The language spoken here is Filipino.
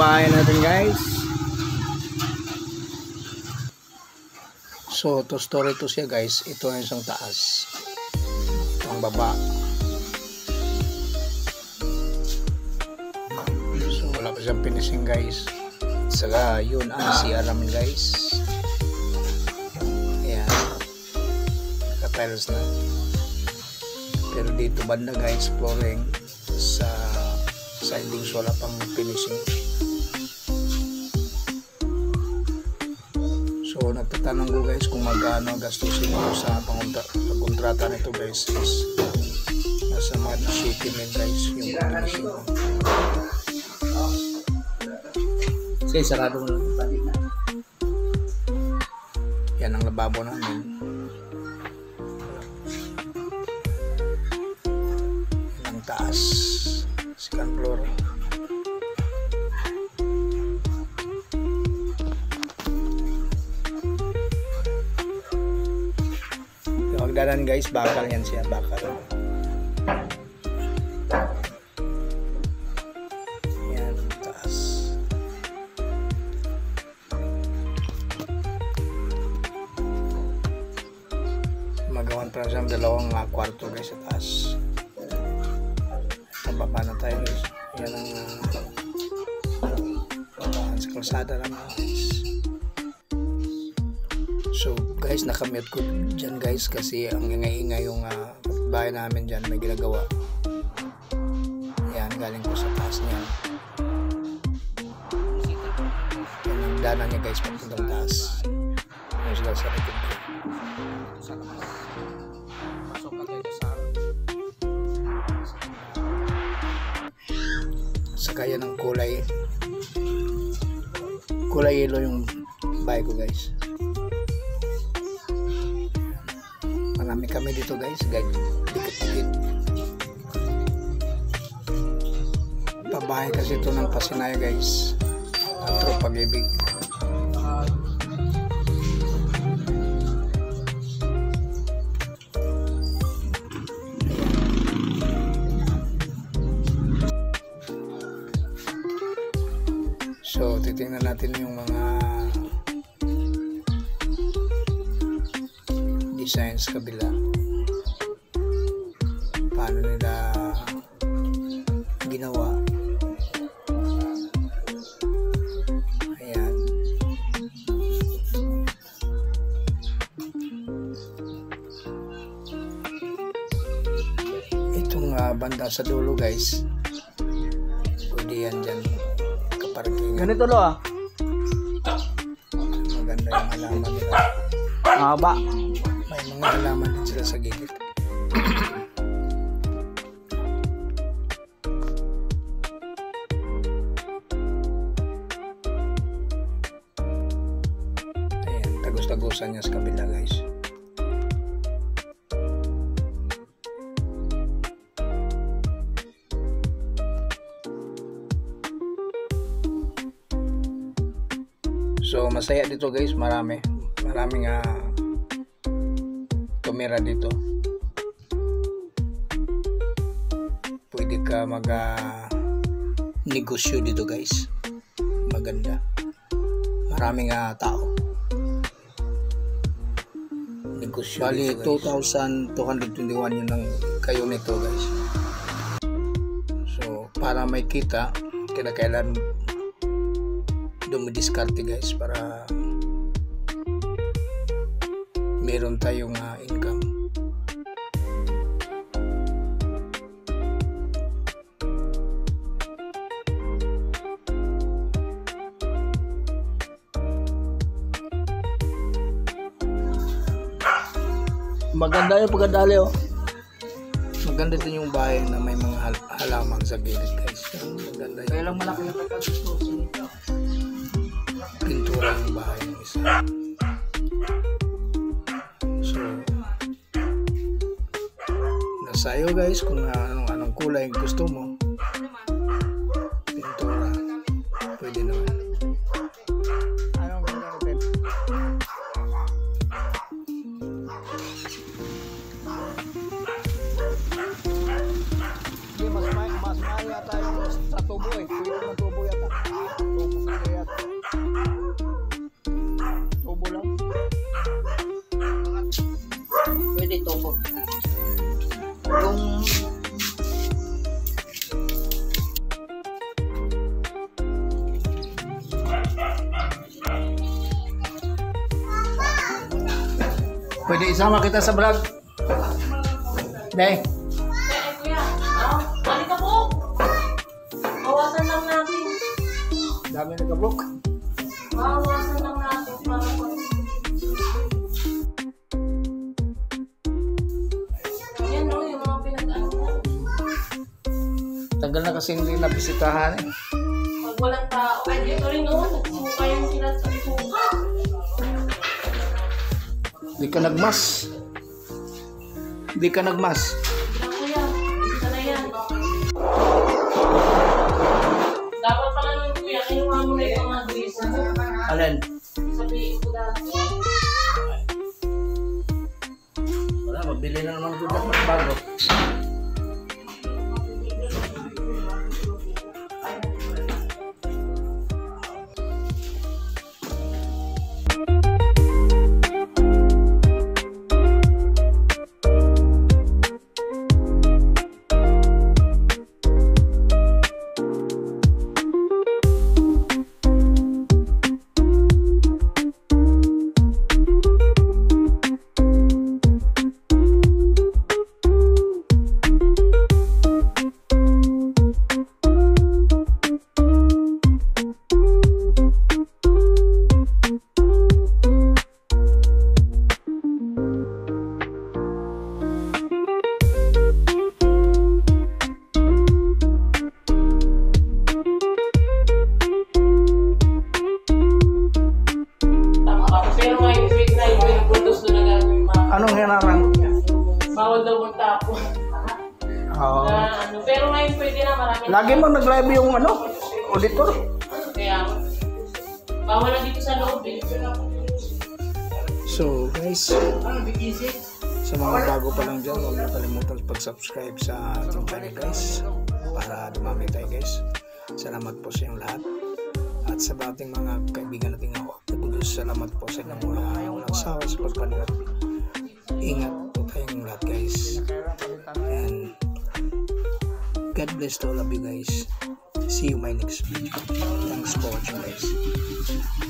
bahay natin guys. So, to story to siya guys. Ito ang isang taas. Ito ang baba. So, wala pa siyang finishing guys. Saka, yun ang CR namin guys. Ayan. Naka-tiles na. Pero dito banda guys, flooring sa sidings wala pang finishing. So nagtatanong ko guys kung magkano gastusin ko sa pagkontrata nito guys is nasa mga 70,000 guys yung finishing. Sige, sarado mo lang. Yan ang lababo namin. Taas, second floor. Yung magdanan guys, bakal yan siya, bakal. Yan, taas. Magawan pa siyang dalawang kwarto guys sa taas. Baba na tayo guys. Yan ang sa kalsada lang guys. So guys, nakamute ko dyan guys kasi ang ingay-ingay yung bahay namin dyan may ginagawa. Yan, galing ko sa taas niya. Yan ang daanan niya guys papuntang taas. Yan sila sa likod ko. Pasok ka tayo sa saka yan ang kulay yellow yung bahay ko guys. Marami kami dito guys, dikit-dikit. Pabahay kasi ito ng Pasinaya guys, Atro Pag-ibig. So, titingnan natin yung mga designs kabila. Paano nila ginawa. Ayan. Itong banda sa dulo guys. Pwede yan dyan. Ganito lo maganda yung halaman nila. Mahaba. May mga halaman din sila sa gilid. Ayan, tagos-tagosan niya sa kabila guys. So masaya dito guys, maraming tumira dito. Pwede ka negosyo dito guys. Maganda. Maraming tao. Negosyo. Bali 2,221 yun ang kayo nito guys. So para may kita, kailangan dumidiskarte guys para meron tayong income. Maganda yung pagkadali oh. Maganda din yung bahay na may mga halaman sa gilid guys. Maganda yun. Kaya lang malaki yung pagkagusto. Pintura yung bahay ng isa. So nasa iyo guys kung anong kulay gusto mo. Pintura pwede naman. Anong ganda natin? Mas maya tayo sa tubo eh. Pwede ng tubo yata. dito ko. Yung Pwede isama kita sa vlog. Day. kuya, balik ka po. Bawasan lang natin. Dami nagka-book. Bawasan lang natin para po. Yan o, yung mga pinag-ano. Tagal na kasi hindi nabisitahan eh. Pag walang tao, ay dito rin o, nagsuka yung sila sa suka. Di ka nagmas. Di ka nagmas. Yan kuya, isa na yan. Dapat pala nung kuya, kinuha mo na yung mga grease mo. Alin? Sabihin ko dati. Wala, mabili na naman ko dapat bago. Pero ngayon, fake na yung pinupuntos doon na gagawin mga. Anong hinarang? Bawal daw magtapon. Oo. Pero ngayon pwede na marami. Lagi mo nag-live yung ano? Auditor? Kaya, bawal na dito sa loob eh. So guys, sa mga bago pa lang dyan, huwag na kalimutan pag-subscribe sa ating channel guys, para dumami tayo guys. Salamat po sa inyong lahat. At sa ating mga kaibigan nating OFWs, salamat po sa inyong mga walang sawa sa pagpanood. Ingat po tayong lahat guys. And God bless to all of you guys. See you in my next video. Thanks for watching guys.